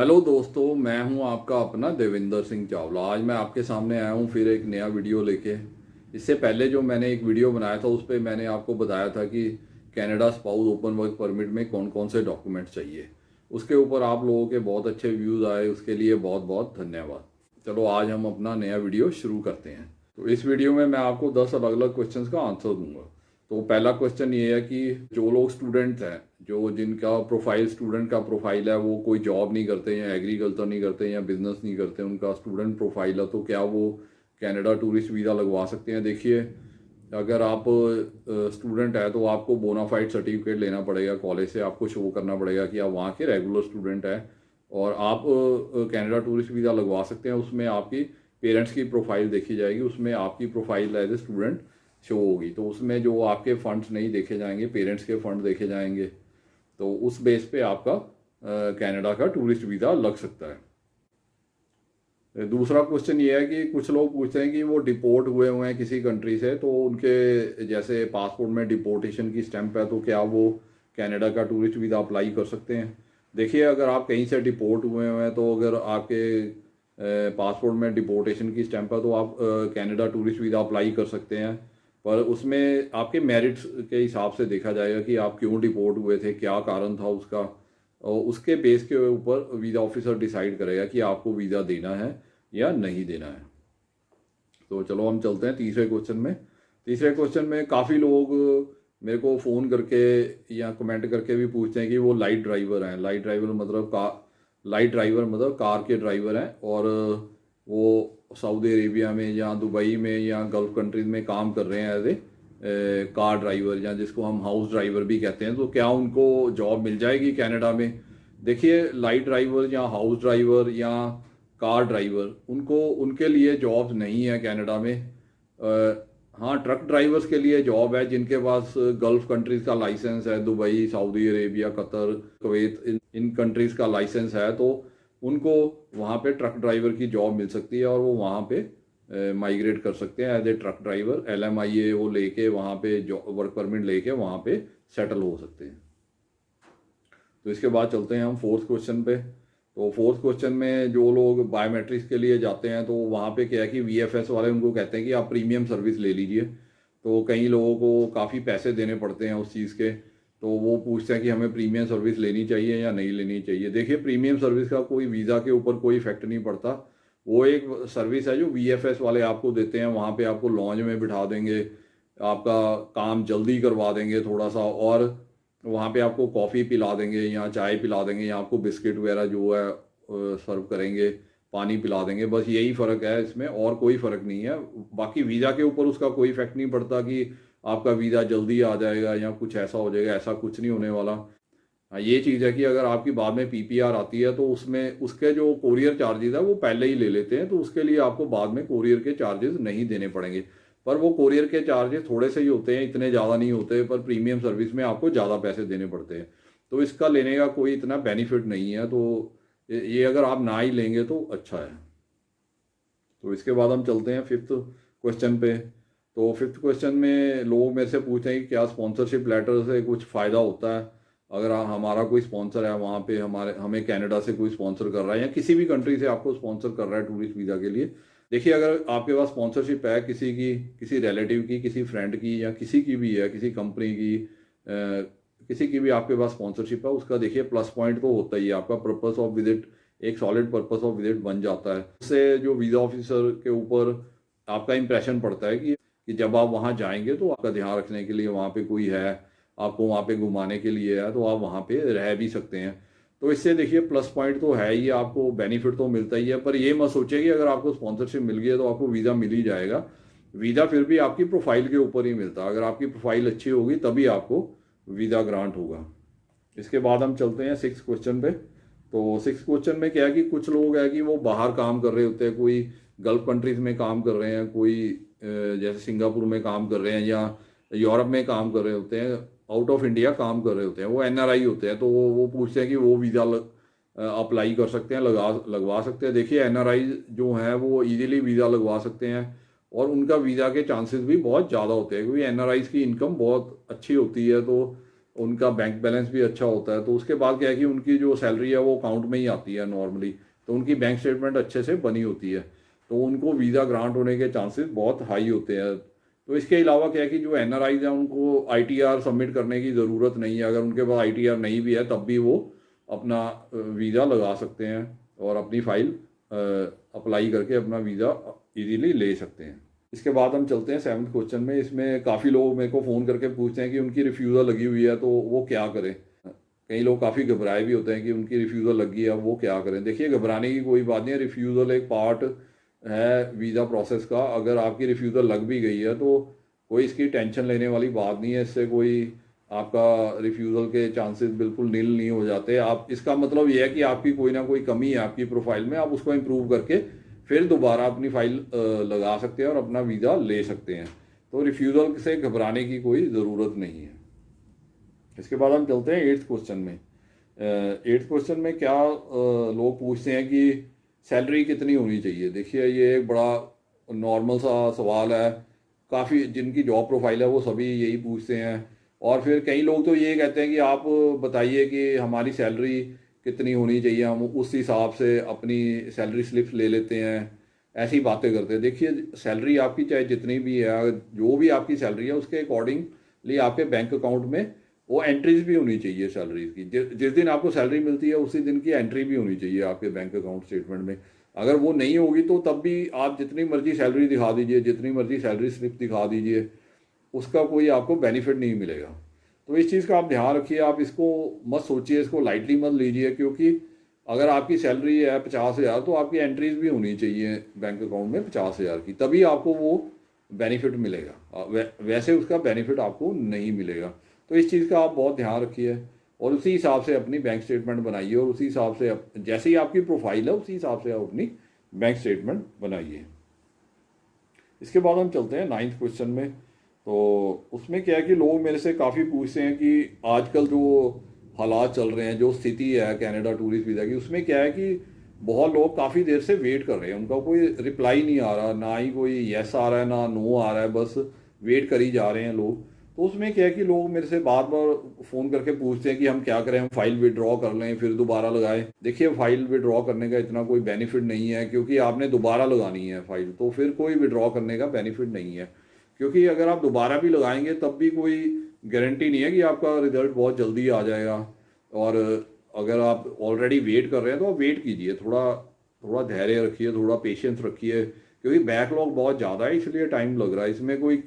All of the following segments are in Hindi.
हेलो दोस्तों, मैं हूं आपका अपना देविंदर सिंह चावला। आज मैं आपके सामने आया हूं फिर एक नया वीडियो लेके। इससे पहले जो मैंने एक वीडियो बनाया था उस पर मैंने आपको बताया था कि Canada spouse open work permit में कौन कौन से डॉक्यूमेंट चाहिए। उसके ऊपर आप लोगों के बहुत अच्छे व्यूज़ आए, उसके लिए बहुत बहुत धन्यवाद। चलो आज हम अपना नया वीडियो शुरू करते हैं। तो इस वीडियो में मैं आपको 10 अलग अलग क्वेश्चंस का आंसर दूंगा। तो पहला क्वेश्चन ये है कि जो लोग स्टूडेंट्स हैं, जो जिनका प्रोफाइल स्टूडेंट का प्रोफाइल है, वो कोई जॉब नहीं करते या एग्रीकल्चर नहीं करते या बिजनेस नहीं करते, उनका स्टूडेंट प्रोफाइल है, तो क्या वो कनाडा टूरिस्ट वीज़ा लगवा सकते हैं। देखिए, अगर आप स्टूडेंट है तो आपको बोनाफाइड सर्टिफिकेट लेना पड़ेगा कॉलेज से। आपको शो करना पड़ेगा कि आप वहाँ के रेगुलर स्टूडेंट हैं और आप कनाडा टूरिस्ट वीज़ा लगवा सकते हैं। उसमें आपकी पेरेंट्स की प्रोफाइल देखी जाएगी, उसमें आपकी profile as a student show होगी। तो उसमें जो आपके फंड्स नहीं देखे जाएंगे, पेरेंट्स के फंड देखे जाएंगे। तो उस बेस पे आपका कनाडा का टूरिस्ट वीज़ा लग सकता है। दूसरा क्वेश्चन ये है कि कुछ लोग पूछते हैं कि वो डिपोर्ट हुए हैं किसी कंट्री से, तो उनके जैसे पासपोर्ट में डिपोर्टेशन की स्टैंप है, तो क्या वो कनाडा का टूरिस्ट वीज़ा अप्लाई कर सकते हैं। देखिए, अगर आप कहीं से डिपोर्ट हुए हैं तो अगर आपके पासपोर्ट में डिपोर्टेशन की स्टैंप है तो आप कनाडा टूरिस्ट वीज़ा अप्लाई कर सकते हैं। पर उसमें आपके मेरिट्स के हिसाब से देखा जाएगा कि आप क्यों डिपोर्ट हुए थे, क्या कारण था उसका, और उसके बेस के ऊपर वीज़ा ऑफिसर डिसाइड करेगा कि आपको वीज़ा देना है या नहीं देना है। तो चलो हम चलते हैं तीसरे क्वेश्चन में। तीसरे क्वेश्चन में काफ़ी लोग मेरे को फ़ोन करके या कमेंट करके भी पूछते हैं कि वो लाइट ड्राइवर हैं। लाइट ड्राइवर मतलब कार के ड्राइवर हैं और वो सऊदी अरेबिया में या दुबई में या गल्फ़ कंट्रीज में काम कर रहे हैं एज ए कार ड्राइवर, या जिसको हम हाउस ड्राइवर भी कहते हैं। तो क्या उनको जॉब मिल जाएगी कनाडा में। देखिए, लाइट ड्राइवर या हाउस ड्राइवर या कार ड्राइवर, उनको उनके लिए जॉब्स नहीं है कनाडा में। हाँ, ट्रक ड्राइवर्स के लिए जॉब है जिनके पास गल्फ़ कंट्रीज़ का लाइसेंस है, Dubai, Saudi Arabia, Qatar, Kuwait, इन कंट्रीज़ का लाइसेंस है, तो उनको वहाँ पे ट्रक ड्राइवर की जॉब मिल सकती है और वो वहाँ पे माइग्रेट कर सकते हैं as a truck driver. LMIA वो लेके वहाँ पे वर्क परमिट लेके वहाँ पे सेटल हो सकते हैं। तो इसके बाद चलते हैं हम फोर्थ क्वेश्चन पे। तो फोर्थ क्वेश्चन में जो लोग बायोमेट्रिक्स के लिए जाते हैं तो वहाँ पे क्या है कि VFS वाले उनको कहते हैं कि आप प्रीमियम सर्विस ले लीजिए। तो कई लोगों को काफ़ी पैसे देने पड़ते हैं उस चीज़ के, तो वो पूछते हैं कि हमें प्रीमियम सर्विस लेनी चाहिए या नहीं लेनी चाहिए। देखिए, प्रीमियम सर्विस का कोई वीज़ा के ऊपर कोई इफेक्ट नहीं पड़ता। वो एक सर्विस है जो VFS वाले आपको देते हैं। वहाँ पे आपको लॉन्ज में बिठा देंगे, आपका काम जल्दी करवा देंगे थोड़ा सा, और वहाँ पे आपको कॉफ़ी पिला देंगे या चाय पिला देंगे या आपको बिस्किट वगैरह जो है सर्व करेंगे, पानी पिला देंगे। बस यही फ़र्क है इसमें, और कोई फ़र्क नहीं है। बाकी वीज़ा के ऊपर उसका कोई इफेक्ट नहीं पड़ता कि आपका वीज़ा जल्दी आ जाएगा या कुछ ऐसा हो जाएगा, ऐसा कुछ नहीं होने वाला। हाँ, ये चीज़ है कि अगर आपकी बाद में PPR आती है तो उसमें उसके जो कोरियर चार्जेस है वो पहले ही ले लेते हैं, तो उसके लिए आपको बाद में कोरियर के चार्जेस नहीं देने पड़ेंगे। पर वो कोरियर के चार्जेस थोड़े से ही होते हैं, इतने ज़्यादा नहीं होते, पर प्रीमियम सर्विस में आपको ज़्यादा पैसे देने पड़ते हैं। तो इसका लेने का कोई इतना बेनिफिट नहीं है। तो ये अगर आप ना ही लेंगे तो अच्छा है। तो इसके बाद हम चलते हैं फिफ्थ क्वेश्चन पे। तो फिफ्थ क्वेश्चन में लोग मेरे से पूछते हैं कि क्या स्पॉन्सरशिप लेटर से कुछ फ़ायदा होता है। अगर हमारा कोई स्पॉन्सर है वहाँ पे, हमें कनाडा से कोई स्पॉन्सर कर रहा है या किसी भी कंट्री से आपको स्पॉन्सर कर रहा है टूरिस्ट वीज़ा के लिए। देखिए, अगर आपके पास स्पॉन्सरशिप है किसी की, किसी रिलेटिव की, किसी फ्रेंड की, या किसी की भी है, किसी कंपनी की, किसी की भी आपके पास स्पॉन्सरशिप है, उसका देखिए प्लस पॉइंट तो होता ही है। आपका पर्पस ऑफ विजिट एक सॉलिड पर्पस ऑफ विजिट बन जाता है। उससे जो वीज़ा ऑफिसर के ऊपर आपका इंप्रेशन पड़ता है कि जब आप वहाँ जाएंगे तो आपका ध्यान रखने के लिए वहाँ पे कोई है, आपको वहाँ पे घुमाने के लिए है, तो आप वहाँ पे रह भी सकते हैं। तो इससे देखिए प्लस पॉइंट तो है ही, आपको बेनिफिट तो मिलता ही है। पर ये मत सोचिए कि अगर आपको स्पॉन्सरशिप मिल गई है तो आपको वीज़ा मिल ही जाएगा। वीज़ा फिर भी आपकी प्रोफाइल के ऊपर ही मिलता है। अगर आपकी प्रोफाइल अच्छी होगी तभी आपको वीज़ा ग्रांट होगा। इसके बाद हम चलते हैं सिक्स क्वेश्चन पे। तो सिक्स क्वेश्चन में क्या है कि कुछ लोग है कि वो बाहर काम कर रहे होते हैं, कोई गल्फ कंट्रीज में काम कर रहे हैं, कोई जैसे सिंगापुर में काम कर रहे हैं या यूरोप में काम कर रहे होते हैं, आउट ऑफ इंडिया काम कर रहे होते हैं, वो NRI होते हैं। तो वो पूछते हैं कि वो वीज़ा अप्लाई कर सकते हैं, लगवा सकते हैं। देखिए, NRI जो हैं वो इजीली वीज़ा लगवा सकते हैं और उनका वीज़ा के चांसेस भी बहुत ज़्यादा होते हैं, क्योंकि NRIs की इनकम बहुत अच्छी होती है। तो उनका बैंक बैलेंस भी अच्छा होता है, तो उसके बाद क्या है कि उनकी जो सैलरी है वो अकाउंट में ही आती है नॉर्मली, तो उनकी बैंक स्टेटमेंट अच्छे से बनी होती है, तो उनको वीज़ा ग्रांट होने के चांसेस बहुत हाई होते हैं। तो इसके अलावा क्या है कि जो एनआरआईज हैं उनको आईटीआर सबमिट करने की ज़रूरत नहीं है, अगर उनके पास आईटीआर नहीं भी है तब भी वो अपना वीज़ा लगा सकते हैं और अपनी फ़ाइल अप्लाई करके अपना वीज़ा इजीली ले सकते हैं। इसके बाद हम चलते हैं 7th क्वेश्चन में। इसमें काफ़ी लोग मेरे को फ़ोन करके पूछते हैं कि उनकी रिफ्यूज़ल लगी हुई है तो वो क्या करें। कई लोग काफ़ी घबराए भी होते हैं कि उनकी रिफ्यूज़ल लगी है, अब वो क्या करें। देखिए, घबराने की कोई बात नहीं है, रिफ्यूज़ल एक पार्ट है वीज़ा प्रोसेस का। अगर आपकी रिफ्यूज़ल लग भी गई है तो कोई इसकी टेंशन लेने वाली बात नहीं है, इससे कोई आपका रिफ्यूज़ल के चांसेस बिल्कुल नील नहीं हो जाते। आप, इसका मतलब ये है कि आपकी कोई ना कोई कमी है आपकी प्रोफाइल में, आप उसको इम्प्रूव करके फिर दोबारा अपनी फ़ाइल लगा सकते हैं और अपना वीज़ा ले सकते हैं। तो रिफ्यूज़ल से घबराने की कोई ज़रूरत नहीं है। इसके बाद हम चलते हैं 8th क्वेश्चन में। 8th क्वेश्चन में क्या लोग पूछते हैं कि सैलरी कितनी होनी चाहिए। देखिए, ये एक बड़ा नॉर्मल सा सवाल है, काफ़ी जिनकी जॉब प्रोफाइल है वो सभी यही पूछते हैं। और फिर कई लोग तो ये कहते हैं कि आप बताइए कि हमारी सैलरी कितनी होनी चाहिए, हम उस हिसाब से अपनी सैलरी स्लिप्स ले लेते हैं, ऐसी बातें करते हैं। देखिए, सैलरी आपकी चाहे जितनी भी है, जो भी आपकी सैलरी है उसके अकॉर्डिंगली आपके बैंक अकाउंट में वो एंट्रीज भी होनी चाहिए सैलरीज की। जिस दिन आपको सैलरी मिलती है उसी दिन की एंट्री भी होनी चाहिए आपके बैंक अकाउंट स्टेटमेंट में। अगर वो नहीं होगी तो तब भी आप जितनी मर्जी सैलरी दिखा दीजिए, जितनी मर्जी सैलरी स्लिप दिखा दीजिए, उसका कोई आपको बेनिफिट नहीं मिलेगा। तो इस चीज़ का आप ध्यान रखिए, आप इसको मत सोचिए, इसको लाइटली मत लीजिए, क्योंकि अगर आपकी सैलरी है 50,000 तो आपकी एंट्रीज भी होनी चाहिए बैंक अकाउंट में 50,000 की, तभी आपको वो बेनिफिट मिलेगा। वैसे उसका बेनिफिट आपको नहीं मिलेगा। तो इस चीज़ का आप बहुत ध्यान रखिए और उसी हिसाब से अपनी बैंक स्टेटमेंट बनाइए, और उसी हिसाब से जैसे ही आपकी प्रोफाइल है उसी हिसाब से आप अपनी बैंक स्टेटमेंट बनाइए। इसके बाद हम चलते हैं 9th क्वेश्चन में। तो उसमें क्या है कि लोग मेरे से काफ़ी पूछते हैं कि आजकल जो हालात चल रहे हैं, जो स्थिति है कनाडा टूरिस्ट वीज़ा की, उसमें क्या है कि बहुत लोग काफ़ी देर से वेट कर रहे हैं, उनका कोई रिप्लाई नहीं आ रहा, ना ही कोई येस आ रहा है ना नो आ रहा है, बस वेट कर ही जा रहे हैं लोग। तो उसमें क्या है कि लोग मेरे से बार बार फ़ोन करके पूछते हैं कि हम क्या करें, हम फाइल विड्रॉ कर लें फिर दोबारा लगाएं। देखिए, फाइल विड्रॉ करने का इतना कोई बेनिफिट नहीं है, क्योंकि आपने दोबारा लगानी है फाइल, तो फिर कोई विड्रॉ करने का बेनिफिट नहीं है। क्योंकि अगर आप दोबारा भी लगाएंगे तब भी कोई गारंटी नहीं है कि आपका रिजल्ट बहुत जल्दी आ जाएगा। और अगर आप ऑलरेडी वेट कर रहे हैं तो आप वेट कीजिए, थोड़ा थोड़ा धैर्य रखिए, थोड़ा पेशेंस रखिए, क्योंकि बैकलॉग बहुत ज़्यादा है इसलिए टाइम लग रहा है। इसमें कोई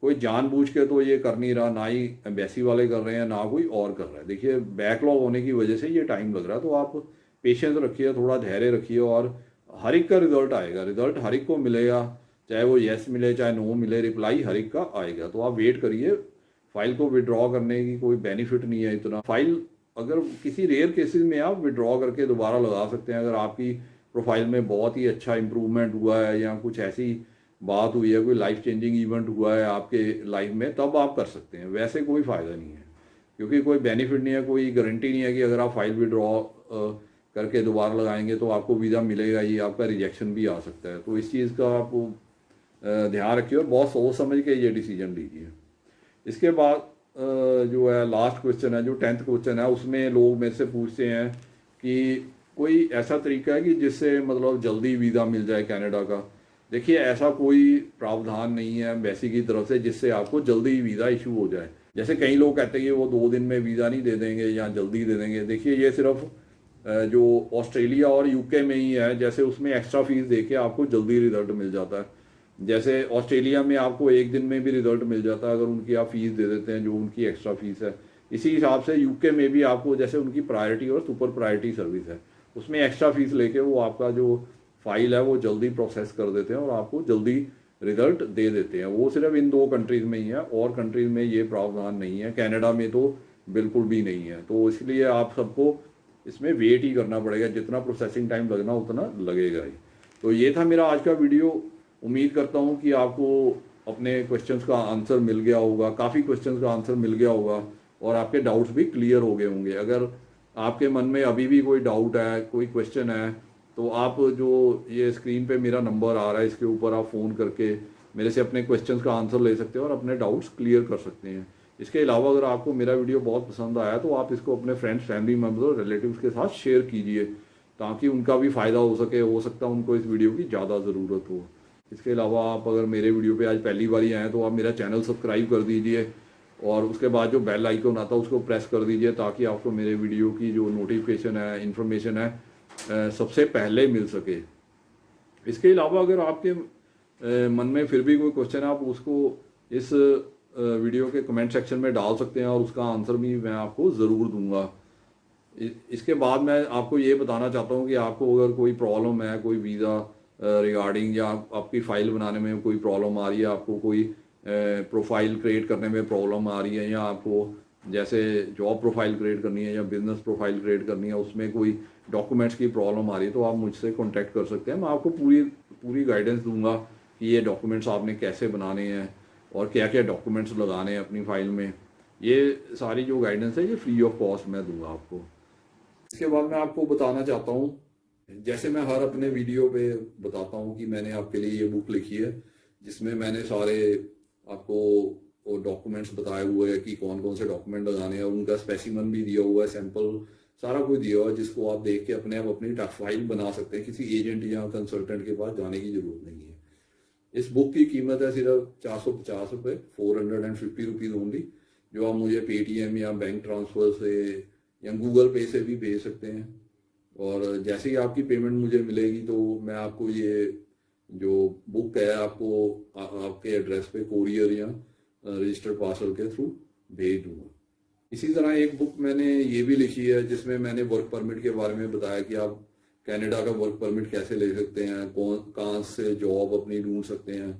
कोई जानबूझ के तो ये कर नहीं रहा, ना ही एम्बेसी वाले कर रहे हैं ना कोई और कर रहा है। देखिए, बैकलॉग होने की वजह से ये टाइम लग रहा है, तो आप पेशेंस रखिए, थोड़ा धैर्य रखिए, और हर एक का रिजल्ट आएगा, रिजल्ट हर एक को मिलेगा, चाहे वो येस मिले चाहे नो मिले, रिप्लाई हर एक का आएगा। तो आप वेट करिए, फाइल को विड्रॉ करने की कोई बेनिफिट नहीं है इतना। फाइल अगर किसी रेयर केसेस में आप विड्रॉ करके दोबारा लगा सकते हैं, अगर आपकी प्रोफाइल में बहुत ही अच्छा इंप्रूवमेंट हुआ है या कुछ ऐसी बात हुई है, कोई लाइफ चेंजिंग इवेंट हुआ है आपके लाइफ में, तब आप कर सकते हैं, वैसे कोई फ़ायदा नहीं है, क्योंकि कोई बेनिफिट नहीं है, कोई गारंटी नहीं है कि अगर आप फाइल विड्रॉ करके दोबारा लगाएंगे तो आपको वीज़ा मिलेगा ही, आपका रिजेक्शन भी आ सकता है। तो इस चीज़ का आप ध्यान रखिए और बहुत सोच समझ के ये डिसीजन लीजिए। इसके बाद जो है लास्ट क्वेश्चन है, जो 10th क्वेश्चन है, उसमें लोग मेरे से पूछते हैं कि कोई ऐसा तरीका है कि जिससे मतलब जल्दी वीज़ा मिल जाए कनाडा का। देखिए, ऐसा कोई प्रावधान नहीं है एम्बेसी की तरफ से जिससे आपको जल्दी वीज़ा इशू हो जाए। जैसे कई लोग कहते हैं कि वो 2 दिन में वीज़ा नहीं दे देंगे या जल्दी दे देंगे। देखिए, ये सिर्फ जो ऑस्ट्रेलिया और यूके में ही है, जैसे उसमें एक्स्ट्रा फीस दे के आपको जल्दी रिजल्ट मिल जाता है। जैसे ऑस्ट्रेलिया में आपको 1 दिन में भी रिजल्ट मिल जाता है अगर उनकी आप फीस दे देते हैं जो उनकी एक्स्ट्रा फीस है। इसी हिसाब से यूके में भी आपको, जैसे उनकी प्रायोरिटी और सुपर प्रायोरिटी सर्विस है, उसमें एक्स्ट्रा फीस लेके वो आपका जो फाइल है वो जल्दी प्रोसेस कर देते हैं और आपको जल्दी रिजल्ट दे देते हैं। वो सिर्फ इन 2 कंट्रीज़ में ही है, और कंट्रीज़ में ये प्रावधान नहीं है, कनाडा में तो बिल्कुल भी नहीं है। तो इसलिए आप सबको इसमें वेट ही करना पड़ेगा, जितना प्रोसेसिंग टाइम लगना उतना लगेगा ही। तो ये था मेरा आज का वीडियो। उम्मीद करता हूँ कि आपको अपने क्वेश्चंस का आंसर मिल गया होगा, काफ़ी क्वेश्चंस का आंसर मिल गया होगा, और आपके डाउट्स भी क्लियर हो गए होंगे। अगर आपके मन में अभी भी कोई डाउट है, कोई क्वेश्चन है, तो आप जो ये स्क्रीन पे मेरा नंबर आ रहा है इसके ऊपर आप फ़ोन करके मेरे से अपने क्वेश्चंस का आंसर ले सकते हैं और अपने डाउट्स क्लियर कर सकते हैं। इसके अलावा अगर आपको मेरा वीडियो बहुत पसंद आया तो आप इसको अपने फ्रेंड्स, फैमिली मेम्बर्स और रिलेटिव्स के साथ शेयर कीजिए, ताकि उनका भी फ़ायदा हो सके। हो सकता है उनको इस वीडियो की ज़्यादा ज़रूरत हो। इसके अलावा आप अगर मेरे वीडियो पे आज पहली बार ही आए तो आप मेरा चैनल सब्सक्राइब कर दीजिए, और उसके बाद जो बेल आइकन आता है उसको प्रेस कर दीजिए, ताकि आपको मेरे वीडियो की जो नोटिफिकेशन है, इन्फॉर्मेशन है, सबसे पहले मिल सके। इसके अलावा अगर आपके मन में फिर भी कोई क्वेश्चन है, आप उसको इस वीडियो के कमेंट सेक्शन में डाल सकते हैं, और उसका आंसर भी मैं आपको ज़रूर दूंगा। इसके बाद मैं आपको ये बताना चाहता हूँ कि आपको अगर कोई प्रॉब्लम है, कोई वीज़ा रिगार्डिंग, या आपकी फ़ाइल बनाने में कोई प्रॉब्लम आ रही है, आपको कोई प्रोफाइल क्रिएट करने में प्रॉब्लम आ रही है, या आपको जैसे जॉब प्रोफाइल क्रिएट करनी है या बिजनेस प्रोफाइल क्रिएट करनी है, उसमें कोई डॉक्यूमेंट्स की प्रॉब्लम आ रही है, तो आप मुझसे कॉन्टैक्ट कर सकते हैं। मैं आपको पूरी गाइडेंस दूंगा कि ये डॉक्यूमेंट्स आपने कैसे बनाने हैं और क्या क्या डॉक्यूमेंट्स लगाने हैं अपनी फ़ाइल में। ये सारी जो गाइडेंस है ये फ्री ऑफ कॉस्ट मैं दूंगा आपको। इसके बाद मैं आपको बताना चाहता हूँ, जैसे मैं हर अपने वीडियो पे बताता हूँ कि मैंने आपके लिए ये बुक लिखी है, जिसमें मैंने सारे आपको डॉक्यूमेंट्स बताए हुए हैं कि कौन कौन से डॉक्यूमेंट लगाने हैं, और उनका स्पेसिमन भी दिया हुआ है, सैंपल सारा कुछ दिया हुआ है, जिसको आप देख के अपने आप अपनी फाइल बना सकते हैं। किसी एजेंट या कंसल्टेंट के पास जाने की जरूरत नहीं है। इस बुक की कीमत है सिर्फ 450 रुपये, 450 रुपीज़ ओनली, जो आप मुझे पेटीएम या बैंक ट्रांसफ़र से या गूगल पे से भी भेज सकते हैं। और जैसे ही आपकी पेमेंट मुझे मिलेगी तो मैं आपको ये जो बुक है आपको आपके एड्रेस पे कोरियर या रजिस्टर्ड पार्सल के थ्रू भेज दूंगा। इसी तरह एक बुक मैंने ये भी लिखी है, जिसमें मैंने वर्क परमिट के बारे में बताया कि आप कनाडा का वर्क परमिट कैसे ले सकते हैं, कहाँ से जॉब अपनी ढूंढ सकते हैं,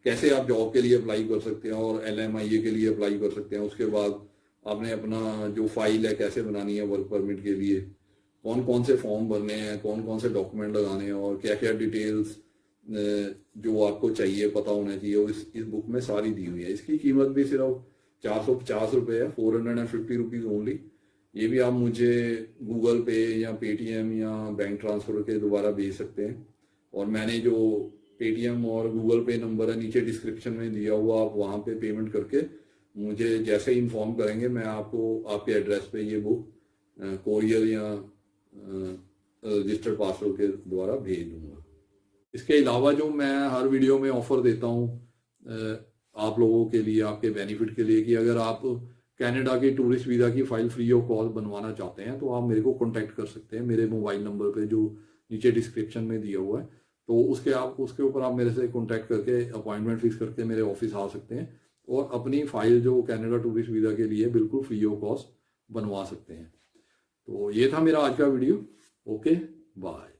कैसे आप जॉब के लिए अप्लाई कर सकते हैं और LMIA के लिए अप्लाई कर सकते हैं। उसके बाद आपने अपना जो फाइल है कैसे बनानी है वर्क परमिट के लिए, कौन कौन से फॉर्म भरने हैं, कौन कौन से डॉक्यूमेंट लगाने हैं, और क्या क्या डिटेल्स जो आपको चाहिए पता होना चाहिए, वो इस बुक में सारी दी हुई है। इसकी कीमत भी सिर्फ 450 रुपये है, 450 रुपीज़ ओनली। ये भी आप मुझे गूगल पे या पेटीएम या बैंक ट्रांसफ़र के द्वारा भेज सकते हैं। और मैंने जो पेटीएम और गूगल पे नंबर है नीचे डिस्क्रिप्शन में दिया हुआ, आप वहाँ पे पेमेंट करके मुझे जैसे ही इन्फॉर्म करेंगे, मैं आपको आपके एड्रेस पे ये बुक कोरियर या रजिस्टर्ड पार्सल के द्वारा भेज दूंगा। इसके अलावा जो मैं हर वीडियो में ऑफर देता हूँ आप लोगों के लिए, आपके बेनिफिट के लिए, कि अगर आप कनाडा की टूरिस्ट वीज़ा की फ़ाइल फ्री ऑफ कॉस्ट बनवाना चाहते हैं तो आप मेरे को कॉन्टैक्ट कर सकते हैं मेरे मोबाइल नंबर पे जो नीचे डिस्क्रिप्शन में दिया हुआ है। तो उसके ऊपर आप मेरे से कॉन्टैक्ट करके अपॉइंटमेंट फिक्स करके मेरे ऑफिस आ सकते हैं, और अपनी फ़ाइल जो कनाडा टूरिस्ट वीज़ा के लिए बिल्कुल फ्री ऑफ कॉस्ट बनवा सकते हैं। तो ये था मेरा आज का वीडियो। Okay, bye.